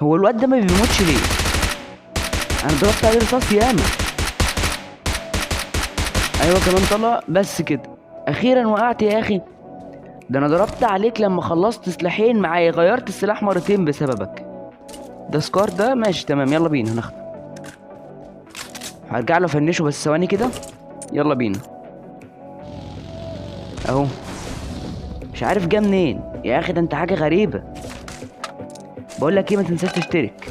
هو الواد ده ما بيموتش ليه؟ انا ضربت عليه رصاص ياما. ايوه كمان طلع. بس كده، اخيرا وقعت يا اخي. ده انا ضربت عليك لما خلصت سلاحين معايا، غيرت السلاح مرتين بسببك. ده سكار ده ماشي تمام، يلا بينا هناخده. هرجع له افنشه بس ثواني كده. يلا بينا. اهو. مش عارف جه منين يا اخي، ده انت حاجه غريبه. بقول لك ايه، ما تنساش تشترك.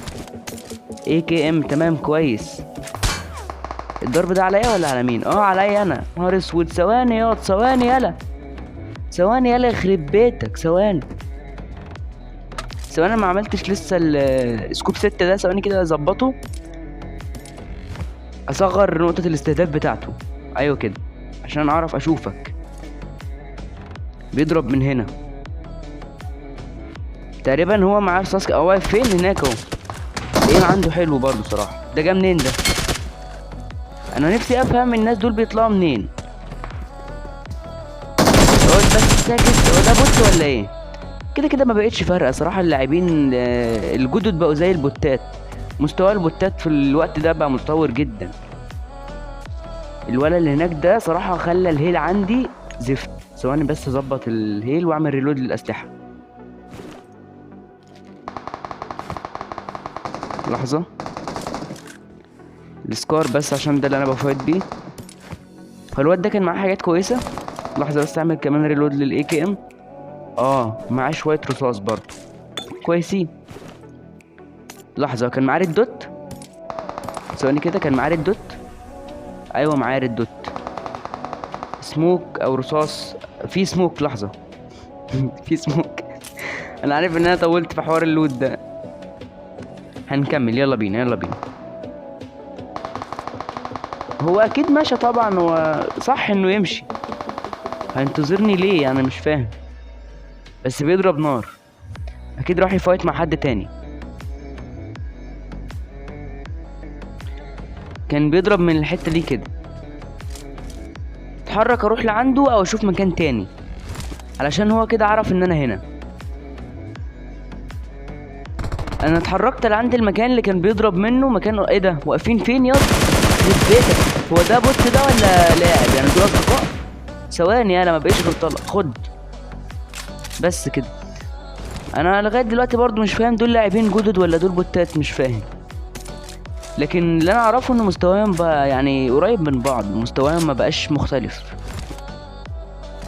اي كي ام تمام كويس. الضرب ده عليا ولا على مين؟ عليا انا. نهار اسود، ثواني ياض، ثواني يلا. ثواني يلا يخرب بيتك، ثواني. ثواني، ما عملتش لسه السكوب 6 ده. ثواني كده اظبطه، اصغر نقطة الاستهداف بتاعته. ايوه كده عشان اعرف اشوفك. بيضرب من هنا تقريبا. هو معاه رصاص واقف فين؟ هناك اهو. ايه عنده حلو برضه صراحة. ده جه منين ده؟ انا نفسي افهم الناس دول بيطلعوا منين. اقعد بس ساكت. هو ده بوت ولا ايه؟ كده كده ما بقتش فارقه صراحه. اللاعبين الجدد بقوا زي البوتات. مستوى البوتات في الوقت ده بقى متطور جدا. الولد اللي هناك ده صراحه خلى الهيل عندي زفت. ثواني بس اظبط الهيل واعمل ريلود للاسلحه. لحظه. السكار بس عشان ده اللي انا بفايت بيه. فالواد ده كان معاه حاجات كويسه. لحظه بس اعمل كمان ريلود للاي كي ام. معاه شويه رصاص برضه كويسين. لحظه، كان معاه ريد دوت. ثواني كده، كان معاه ريد دوت. ايوه معاه ريد دوت. سموك او رصاص. في سموك. لحظه. في سموك. انا عارف ان انا طولت في حوار اللوت ده. هنكمل، يلا بينا يلا بينا. هو اكيد ماشي طبعا، هو صح انه يمشي. هينتظرني ليه؟ انا مش فاهم. بس بيضرب نار. اكيد راح يفايت مع حد تاني. كان بيضرب من الحته دي كده. اتحرك اروح لعنده او اشوف مكان تاني، علشان هو كده عرف ان انا هنا. انا اتحركت لعند المكان اللي كان بيضرب منه. مكان ايه ده؟ واقفين فين ياض؟ يخرب بيتك. هو ده بوت ده ولا لاعب؟ يعني دول اصدقاء. ثواني، انا ما بقيش غير طلق. خد. بس كده. انا لغايه دلوقتي برضو مش فاهم دول لاعبين جدد ولا دول بوتات، مش فاهم. لكن اللي انا اعرفه ان مستواهم بقى يعني قريب من بعض. مستواهم ما بقاش مختلف،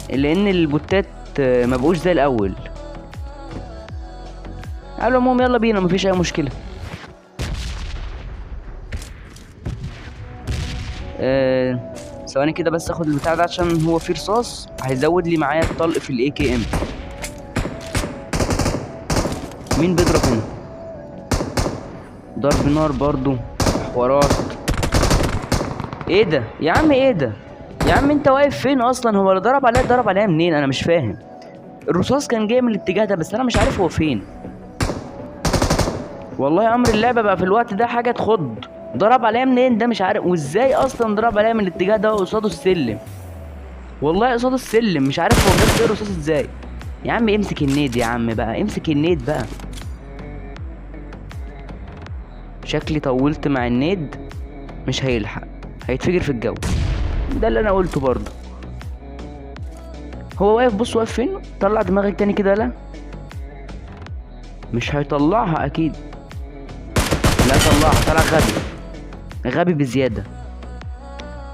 لان البوتات ما بقوش زي الاول. على العموم يلا بينا، مفيش اي مشكله. ثواني كده بس اخد البتاع ده عشان هو فيه رصاص هيزود لي معايا الطلق في الاي كي ام. مين بيضرب هنا؟ ضرب نار برضو. حوارات. ايه ده يا عم؟ ايه ده يا عم؟ انت واقف فين اصلا؟ هو اللي ضرب عليا منين؟ انا مش فاهم. الرصاص كان جاي من الاتجاه ده بس انا مش عارف هو فين. والله امر اللعبه بقى في الوقت ده حاجه تخض. ضرب عليا منين ده؟ مش عارف. وازاي اصلا ضرب عليا من الاتجاه ده قصاده السلم؟ والله قصاده السلم. مش عارف هو جاب فيه الرصاص ازاي. يا عم امسك النيد يا عم بقى، امسك النيد بقى. شكلي طولت مع النيد. مش هيلحق، هيتفجر في الجو. ده اللي انا قلته برضه. هو واقف. بص واقف فين. طلع دماغك تاني كده. لا مش هيطلعها اكيد. لا طلعها. طلع غبي. غبي بزياده.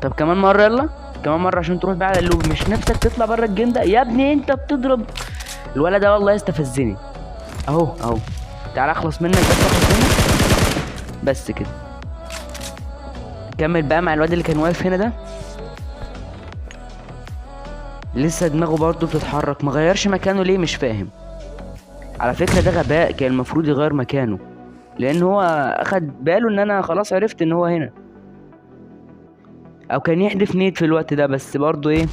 طب كمان مره، يلا كمان مره عشان تروح بقى على اللوب. مش نفسك تطلع بره الجيم ده يا ابني؟ انت بتضرب الولد ده والله يستفزني. اهو. تعال اخلص منك بس، اخلص منك بس كده. كمل بقى مع الواد اللي كان واقف هنا ده. لسه دماغه برضه بتتحرك. مغيرش مكانه ليه؟ مش فاهم. على فكره ده غباء. كان المفروض يغير مكانه، لان هو اخد باله ان انا خلاص عرفت ان هو هنا. او كان يحدف نيت في الوقت ده. بس برضه ايه،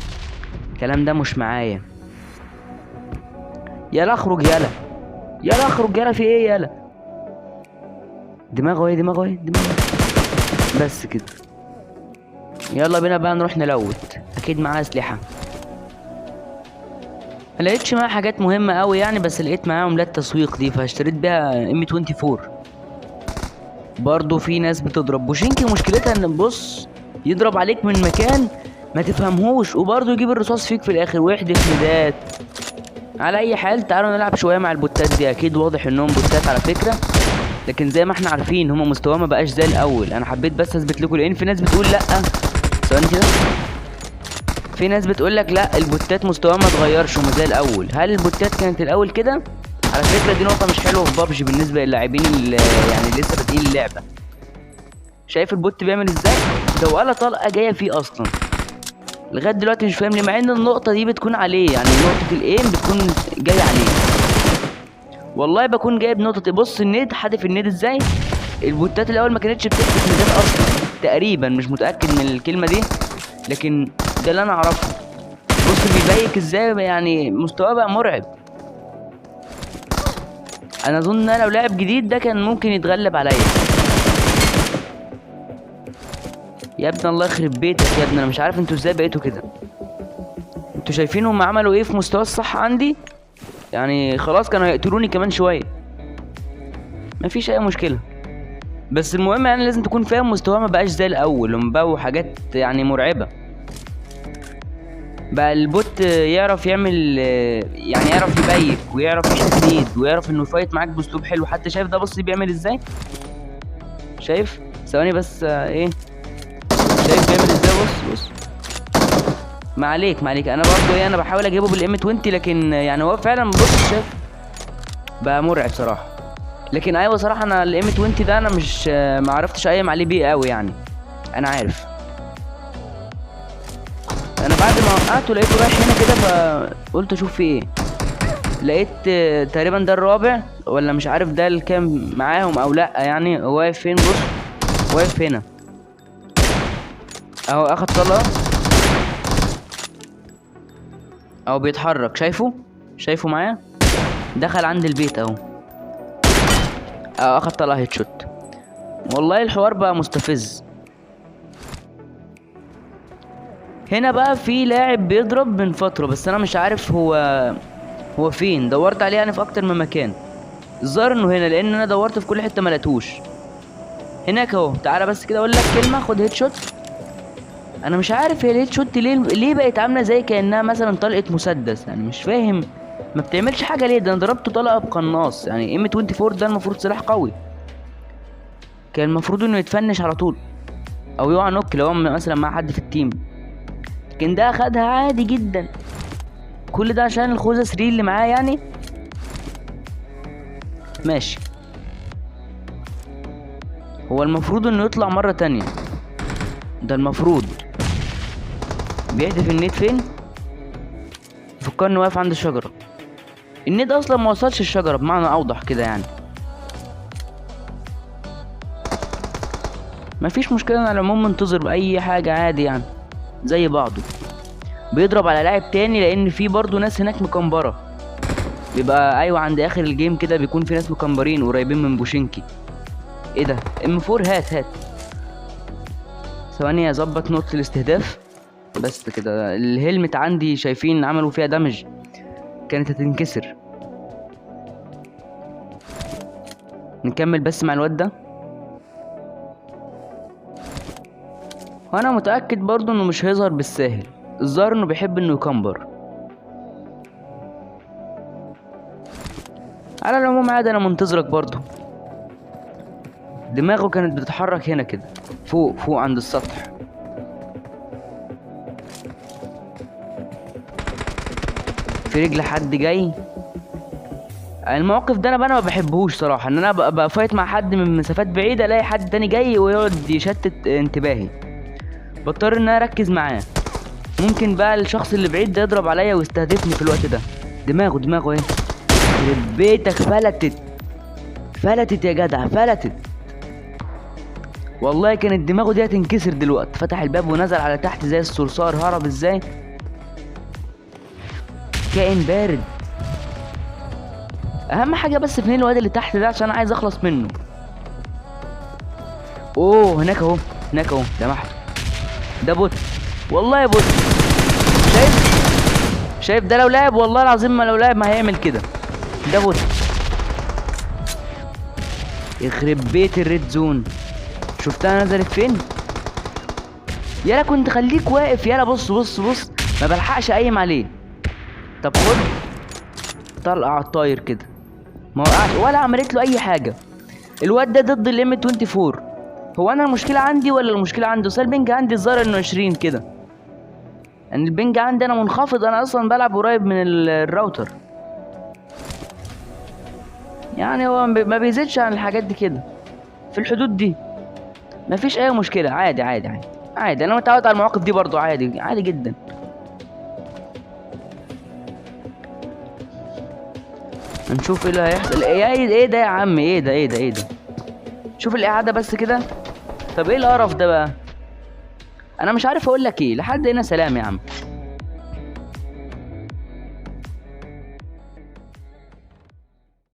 الكلام ده مش معايا. يلا اخرج يلا. يلا اخرج يلا. في ايه يلا؟ دماغه ايه. بس كده. يلا بينا بقى نروح نلوت. اكيد معاه اسلحه. ما لقيتش معاه حاجات مهمه قوي يعني، بس لقيت معاه عملات تسويق دي فاشتريت بيها ام 24. برضو في ناس بتضرب بوشينكي، مشكلتها ان بص يضرب عليك من مكان ما تفهمهوش، وبرضو يجيب الرصاص فيك في الاخر ويحدف ندات. على اي حال تعالوا نلعب شويه مع البوتات دي، اكيد واضح انهم بوتات على فكره، لكن زي ما احنا عارفين هما مستواهم ما بقاش زي الاول. انا حبيت بس اثبت لكم، لان في ناس بتقول لا، ثواني كده، في ناس بتقول لك لا البوتات مستواها ما اتغيرش وما زي الاول. هل البوتات كانت الاول كده؟ على فكره دي نقطه مش حلوه في بابجي بالنسبه للاعبين اللي يعني لسه بادئين اللعبه. شايف البوت بيعمل ازاي؟ ده ولا طلقه جايه فيه اصلا لغايه دلوقتي، مش فاهم ليه، مع ان النقطه دي بتكون عليه، يعني نقطه الايم بتكون جايه عليه. والله بكون جايب نقطه، بص النيد حادف النيد ازاي. البوتات الاول ما كانتش بتحدف نيدات اصلا تقريبا، مش متاكد من الكلمه دي، لكن ده اللي انا اعرفه. بص بيبيك ازاي، يعني مستواه بقى مرعب. انا اظن ان انا لو لاعب جديد ده كان ممكن يتغلب عليا. يا ابني الله يخرب بيتك يا ابني، انا مش عارف انتوا ازاي بقيتوا كده. انتوا شايفين هم عملوا ايه في مستوى الصح عندي؟ يعني خلاص كانوا هيقتلوني كمان شويه. مفيش اي مشكله، بس المهم يعني لازم تكون فاهم مستواه ما بقاش زي الاول، هم بقوا حاجات يعني مرعبه. بقى البوت يعرف يعمل، يعني يعرف يبيك ويعرف يحط نيد ويعرف انه يفايت معاك باسلوب حلو. حتى شايف ده، بص بيعمل ازاي، شايف؟ ثواني بس ايه، شايف بيعمل ازاي؟ بص ما عليك انا برضو ايه، انا بحاول اجيبه بالام 20، لكن يعني هو فعلا بص شايف بقى مرعب صراحه. لكن ايوه صراحه انا الام 20 ده انا مش ما عرفتش اقيم عليه بيه قوي يعني. انا عارف، انا بعد ما وقعته لقيته رايح هنا كده، فقلت اشوف في ايه. لقيت تقريبا ده الرابع، ولا مش عارف ده الكام معاهم او لا، يعني هو واقف فين؟ بص واقف هنا اهو، اخد طلقه اهو بيتحرك، شايفه معايا، دخل عند البيت اهو اخد طلقه هيد شوت. والله الحوار بقى مستفز. هنا بقى في لاعب بيضرب من فتره، بس انا مش عارف هو فين. دورت عليه يعني في اكتر من مكان، الظاهر انه هنا، لان انا دورت في كل حته ما لقيتوش. هناك اهو، تعالى بس كده اقول لك كلمه، خد هيد شوت. انا مش عارف هي الهيد شوت ليه بقت عامله زي كانها مثلا طلقه مسدس، يعني مش فاهم ما بتعملش حاجه ليه. ده انا ضربته طلقه بقناص، يعني ام 24 ده المفروض سلاح قوي، كان المفروض انه يتفنش على طول او يقع نوك لو هو مثلا مع حد في التيم، لكن ده اخدها عادي جدا. كل ده عشان الخوذه 3 اللي معاه يعني. ماشي، هو المفروض انه يطلع مره تانية، ده المفروض بيحدف النيت فين؟ فكرني واقف عند الشجره، النيت اصلا ما وصلش الشجره بمعنى اوضح كده يعني. مفيش مشكله، انا على العموم منتظر باي حاجه عادي يعني زي بعضه. بيضرب على لاعب تاني، لان في برضه ناس هناك مكمبره، بيبقى ايوه عند اخر الجيم كده بيكون في ناس مكمبرين قريبين من بوشينكي. ايه ده؟ ام 4، هات ثواني اظبط نقطه الاستهداف بس كده. الهلمت عندي شايفين عملوا فيها دمج، كانت هتنكسر. نكمل بس مع الواد ده، وانا متاكد برضه انه مش هيظهر بالساهل، الظاهر انه بيحب انه يكمبر. على العموم عادي، انا منتظرك برضه. دماغه كانت بتتحرك هنا كده فوق عند السطح. في رجل حد جاي. الموقف ده انا ما بحبهوش صراحه، ان انا ابقى فايت مع حد من مسافات بعيده، الاقي حد تاني جاي ويقعد يشتت انتباهي، بضطر ان انا اركز معاه. ممكن بقى الشخص اللي بعيد ده يضرب عليا ويستهدفني في الوقت ده. دماغه ايه، يخرب بيتك، فلتت يا جدع، فلتت والله. كانت دماغه دي هتنكسر دلوقتي. فتح الباب ونزل على تحت زي الصرصار، هرب ازاي؟ كائن بارد. اهم حاجه بس فين الواد اللي تحت ده، عشان عايز اخلص منه. اوه هناك اهو لمحته، ده بوت والله، بوت. شايف ده لو لعب والله العظيم، ما لو لعب ما هيعمل كده، ده بوت. يخرب بيت الريد زون. شفتها نزلت فين؟ يلا كنت خليك واقف. يلا بص بص بص، ما بلحقش اقيم عليه. طب خد طلقه على الطاير كده، ما وقعش ولا عملت له اي حاجه. الواد ده ضد الام 24. هو انا المشكله عندي ولا المشكله عنده؟ بس البنج عندي الظاهر انه 20 كده، ان البنج عندي انا منخفض. انا اصلا بلعب قريب من الراوتر، يعني هو ما بيزيدش عن الحاجات دي كده، في الحدود دي مفيش اي مشكله. عادي عادي عادي عادي، انا متعود على المواقف دي برضو، عادي عادي جدا. هنشوف ايه اللي هيحصل. ايه ده يا عم؟ ايه ده ايه ده ايه ده؟ شوف الاعاده بس كده. طب ايه القرف ده بقى؟ انا مش عارف اقول لك ايه. لحد هنا سلام يا عم.